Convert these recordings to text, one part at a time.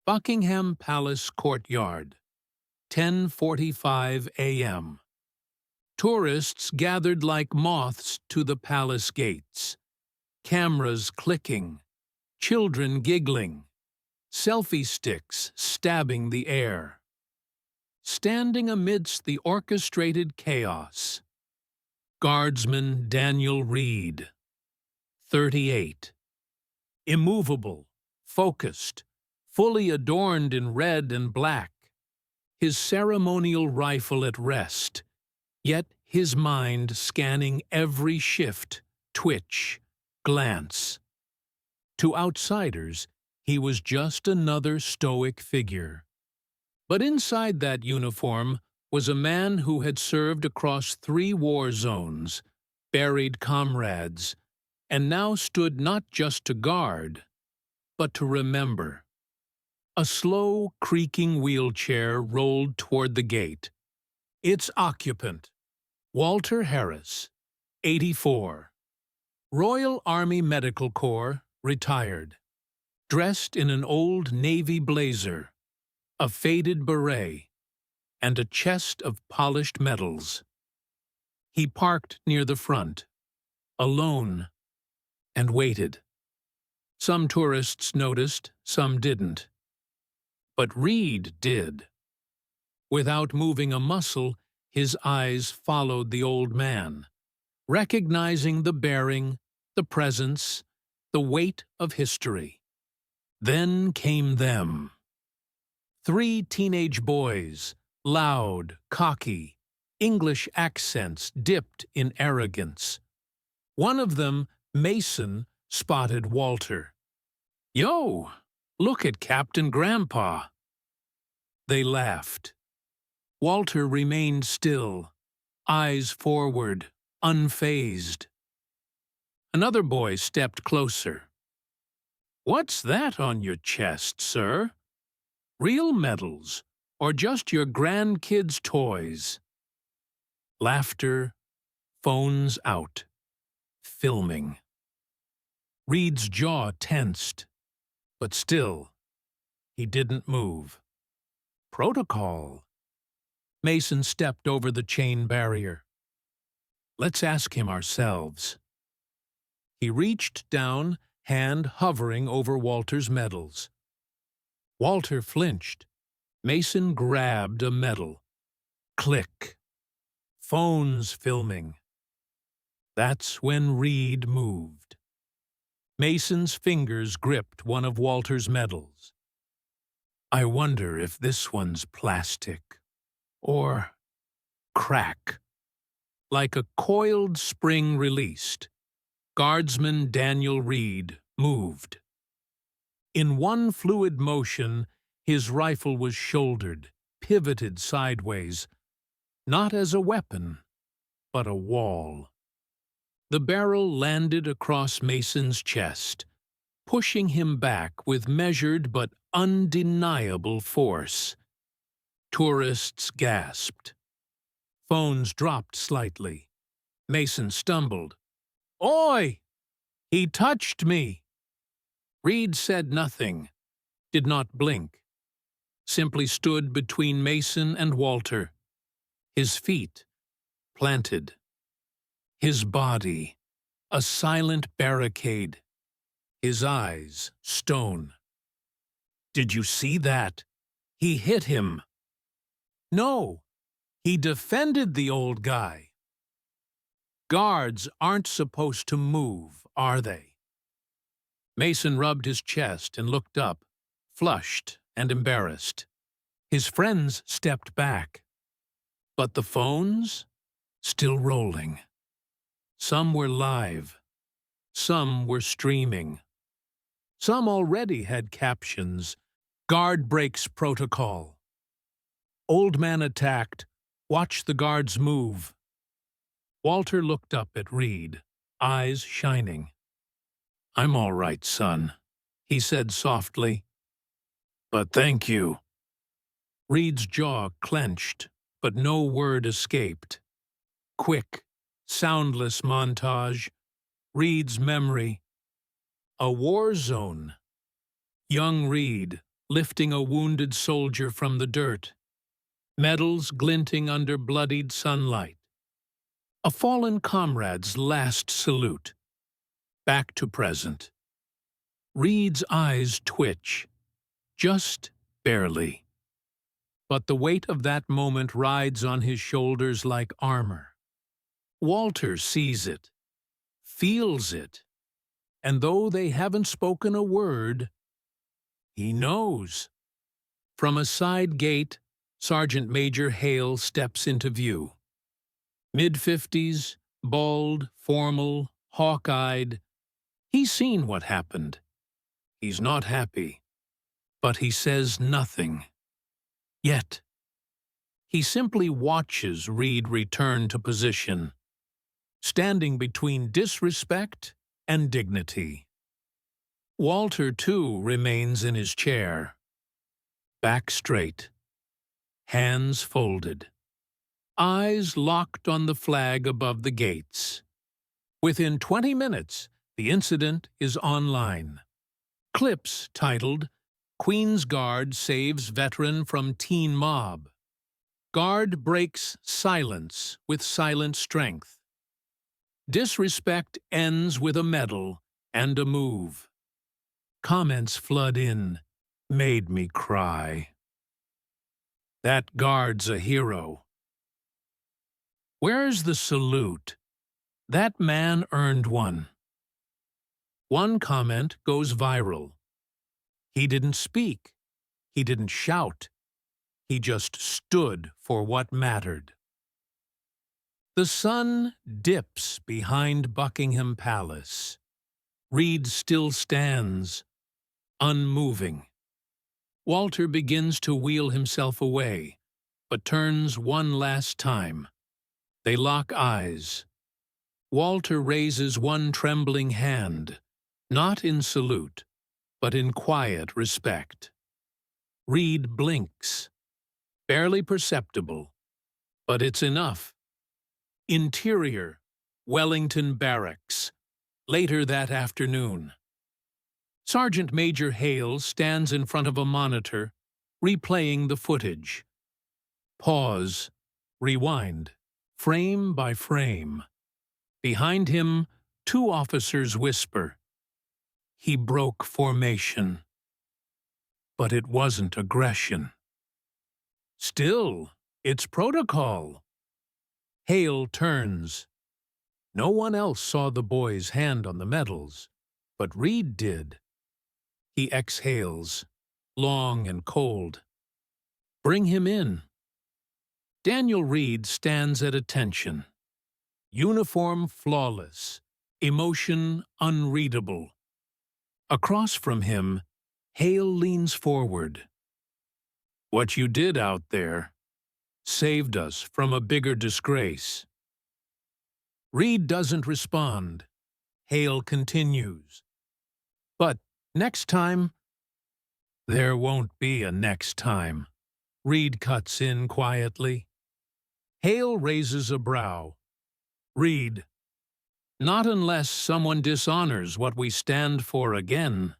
Buckingham Palace courtyard, 10:45 a.m. Tourists gathered like moths to the palace gates. Cameras clicking, children giggling, selfie sticks stabbing the air. Standing amidst the orchestrated chaos, Guardsman Daniel Reed, 38. Immovable, focused, fully adorned in red and black, his ceremonial rifle at rest, yet his mind scanning every shift, twitch, glance. To outsiders, he was just another stoic figure. But inside that uniform was a man who had served across 3 war zones, buried comrades, and now stood not just to guard, but to remember. A slow, creaking wheelchair rolled toward the gate. Its occupant, Walter Harris, 84. Royal Army Medical Corps, retired. Dressed in an old Navy blazer, a faded beret, and a chest of polished medals. He parked near the front, alone, and waited. Some tourists noticed, some didn't. But Reed did. Without moving a muscle, his eyes followed the old man, recognizing the bearing, the presence, the weight of history. Then came them. 3 teenage boys, loud, cocky, English accents dipped in arrogance. One of them, Mason, spotted Walter. "Yo, look at Captain Grandpa." They laughed. Walter remained still, eyes forward, unfazed. Another boy stepped closer. "What's that on your chest, sir? Real medals, or just your grandkids' toys?" Laughter, phones out, filming. Reed's jaw tensed, but still, he didn't move. Protocol. Mason stepped over the chain barrier. "Let's ask him ourselves." He reached down, hand hovering over Walter's medals. Walter flinched. Mason grabbed a medal. Click. Phones filming. That's when Reed moved. Mason's fingers gripped one of Walter's medals. "I wonder if this one's plastic. Or crack." Like a coiled spring released, Guardsman Daniel Reed moved. In one fluid motion, his rifle was shouldered, pivoted sideways, not as a weapon, but a wall. The barrel landed across Mason's chest, pushing him back with measured but undeniable force. Tourists gasped. Phones dropped slightly. Mason stumbled. "Oi! He touched me!" Reed said nothing, did not blink, simply stood between Mason and Walter, his feet planted, his body a silent barricade, his eyes stone. "Did you see that? He hit him." "No, he defended the old guy." "Guards aren't supposed to move, are they?" Mason rubbed his chest and looked up, flushed and embarrassed. His friends stepped back. But the phones? Still rolling. Some were live. Some were streaming. Some already had captions. "Guard breaks protocol." "Old man attacked. Watch the guards move." Walter looked up at Reed, eyes shining. "I'm all right, son," he said softly. "But thank you." Reed's jaw clenched, but no word escaped. Quick, soundless montage. Reed's memory. A war zone. Young Reed, lifting a wounded soldier from the dirt, medals glinting under bloodied sunlight. A fallen comrade's last salute. Back to present. Reed's eyes twitch, just barely. But the weight of that moment rides on his shoulders like armor. Walter sees it, feels it, and though they haven't spoken a word, he knows. From a side gate, Sergeant Major Hale steps into view. Mid-50s, bald, formal, hawk-eyed. He's seen what happened. He's not happy, but he says nothing. Yet, he simply watches Reed return to position, standing between disrespect and dignity. Walter, too, remains in his chair, back straight, hands folded, eyes locked on the flag above the gates. Within 20 minutes, the incident is online. Clips titled, "Queen's Guard Saves Veteran from Teen Mob." Guard breaks silence with silent strength. Disrespect ends with a medal and a move. Comments flood in, made me cry. That guard's a hero. Where's the salute? That man earned one. One comment goes viral. He didn't speak. He didn't shout. He just stood for what mattered. The sun dips behind Buckingham Palace. Reed still stands, unmoving. Walter begins to wheel himself away, but turns one last time. They lock eyes. Walter raises one trembling hand, not in salute, but in quiet respect. Reed blinks. Barely perceptible, but it's enough. Interior, Wellington Barracks, later that afternoon. Sergeant Major Hale stands in front of a monitor, replaying the footage. Pause, rewind, frame by frame. Behind him, two officers whisper. He broke formation. But it wasn't aggression. Still, it's protocol. Hale turns. No one else saw the boy's hand on the medals, but Reed did. He exhales, long and cold. Bring him in. Daniel Reed stands at attention. Uniform flawless, emotion unreadable. Across from him, Hale leans forward. What you did out there saved us from a bigger disgrace. Reed doesn't respond. Hale continues. But next time, there won't be a next time. Reed cuts in quietly. Hale raises a brow. Reed, not unless someone dishonors what we stand for again.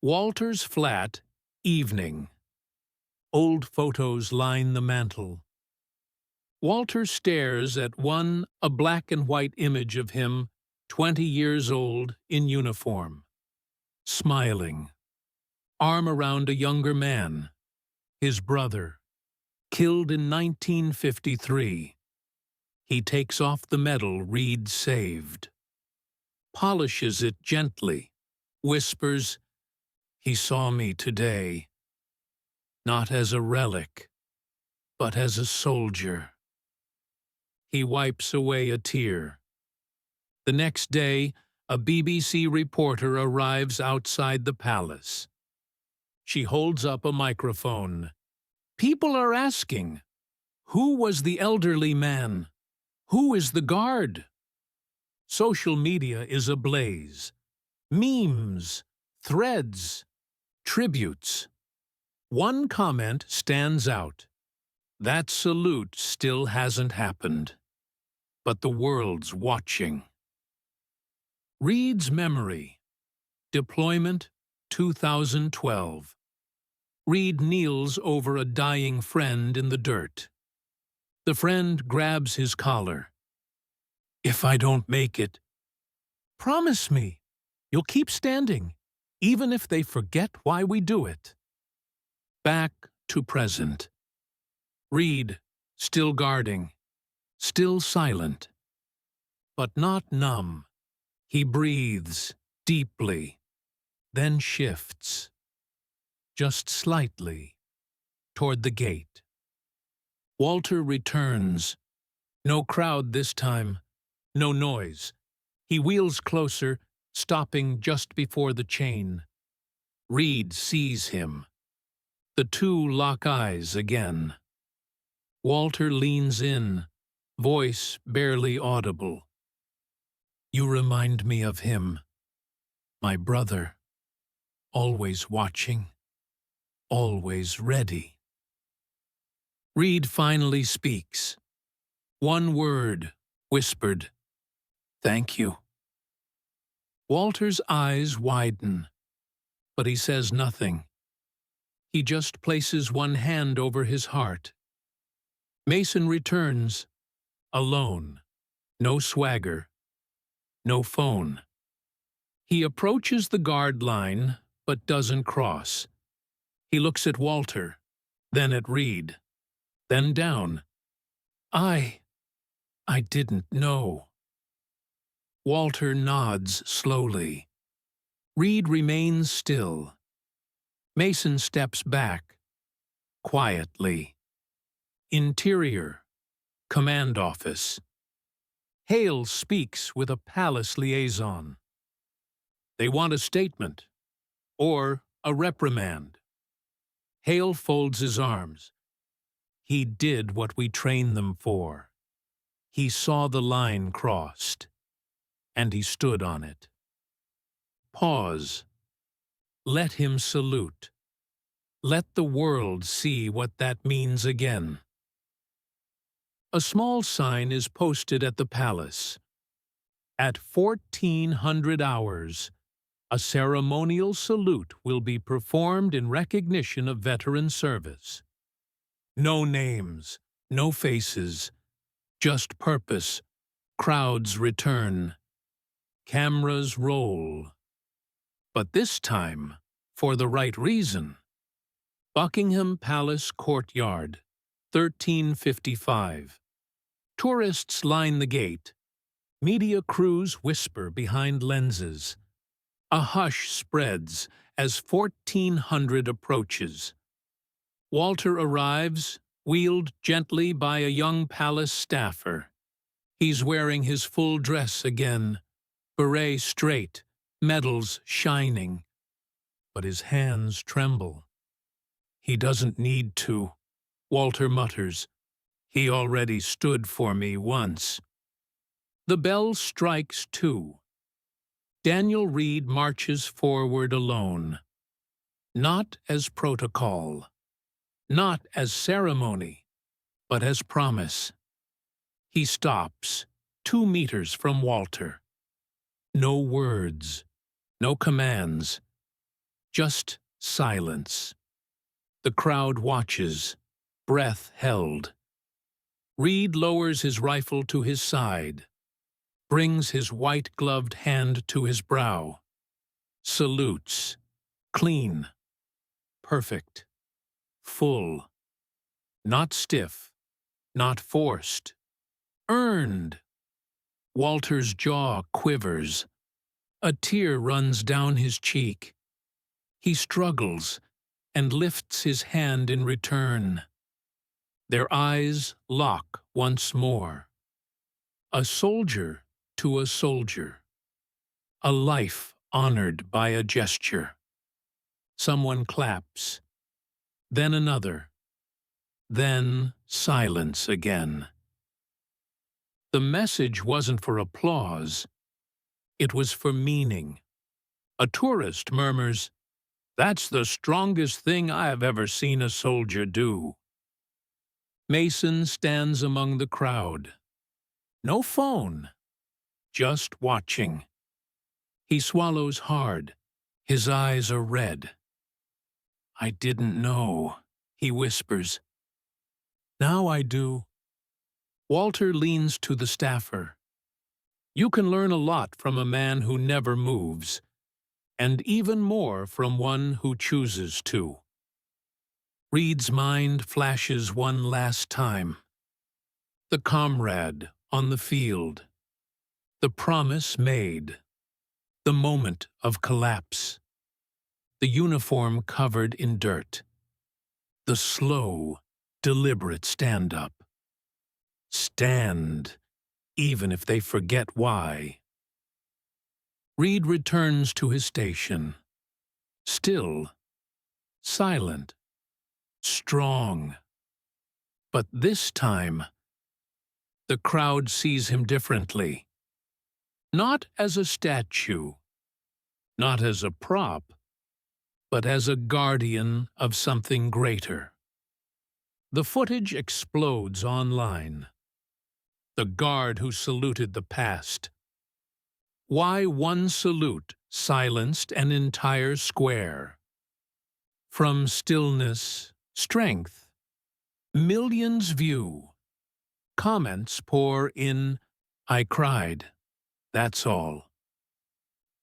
Walter's flat, evening. Old photos line the mantel. Walter stares at a black and white image of him, 20 years old, in uniform. Smiling. Arm around a younger man. His brother. Killed in 1953. He takes off the medal Reed saved. Polishes it gently. Whispers, "He saw me today. Not as a relic, but as a soldier." He wipes away a tear. The next day, a BBC reporter arrives outside the palace. She holds up a microphone. People are asking, who was the elderly man? Who is the guard? Social media is ablaze. Memes, threads, tributes. One comment stands out. That salute still hasn't happened. But the world's watching. Reed's memory. Deployment 2012. Reed kneels over a dying friend in the dirt. The friend grabs his collar. "If I don't make it, promise me you'll keep standing, even if they forget why we do it." Back to present. Reed, still guarding, still silent, but not numb. He breathes deeply, then shifts, just slightly, toward the gate. Walter returns. No crowd this time, no noise. He wheels closer, stopping just before the chain. Reed sees him. The two lock eyes again. Walter leans in, voice barely audible. "You remind me of him, my brother, always watching, always ready." Reed finally speaks. One word, whispered, "Thank you." Walter's eyes widen, but he says nothing. He just places one hand over his heart. Mason returns, alone, no swagger, no phone. He approaches the guard line, but doesn't cross. He looks at Walter, then at Reed, then down. I didn't know." Walter nods slowly. Reed remains still. Mason steps back, quietly. Interior, command office. Hale speaks with a palace liaison. They want a statement, or a reprimand. Hale folds his arms. He did what we trained them for. He saw the line crossed, and he stood on it. Pause. Let him salute. Let the world see what that means again. A small sign is posted at the palace. At 1400 hours, a ceremonial salute will be performed in recognition of veteran service. No names, no faces, just purpose. Crowds return. Cameras roll. But this time, for the right reason. Buckingham Palace Courtyard, 1355. Tourists line the gate. Media crews whisper behind lenses. A hush spreads as 1400 approaches. Walter arrives, wheeled gently by a young palace staffer. He's wearing his full dress again, beret straight, medals shining. But his hands tremble. "He doesn't need to," Walter mutters. "He already stood for me once." The bell strikes 2. Daniel Reed marches forward alone. Not as protocol, not as ceremony, but as promise. He stops, 2 meters from Walter. No words, no commands, just silence. The crowd watches, breath held. Reed lowers his rifle to his side, brings his white-gloved hand to his brow, salutes, clean, perfect, full, not stiff, not forced, earned. Walter's jaw quivers. A tear runs down his cheek. He struggles and lifts his hand in return. Their eyes lock once more. A soldier to a soldier. A life honored by a gesture. Someone claps. Then another. Then silence again. The message wasn't for applause. It was for meaning. A tourist murmurs, "That's the strongest thing I have ever seen a soldier do." Mason stands among the crowd. No phone, just watching. He swallows hard. His eyes are red. I didn't know, he whispers. Now I do. Walter leans to the staffer. You can learn a lot from a man who never moves, and even more from one who chooses to. Reed's mind flashes one last time. The comrade on the field. The promise made. The moment of collapse. The uniform covered in dirt. The slow, deliberate stand-up. Stand, even if they forget why. Reed returns to his station. Still, silent, strong. But this time, the crowd sees him differently. Not as a statue, not as a prop, but as a guardian of something greater. The footage explodes online. The guard who saluted the past. Why one salute silenced an entire square? From stillness, strength, millions view. Comments pour in, I cried, that's all.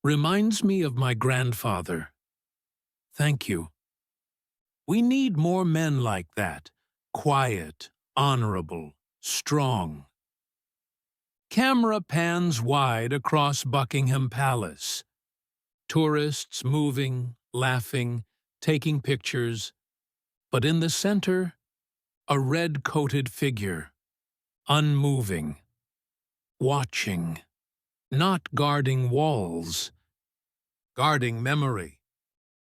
Reminds me of my grandfather. Thank you. We need more men like that, quiet, honorable, strong. Camera pans wide across Buckingham Palace. Tourists moving, laughing, taking pictures. But in the center, a red-coated figure, unmoving, watching, not guarding walls, guarding memory.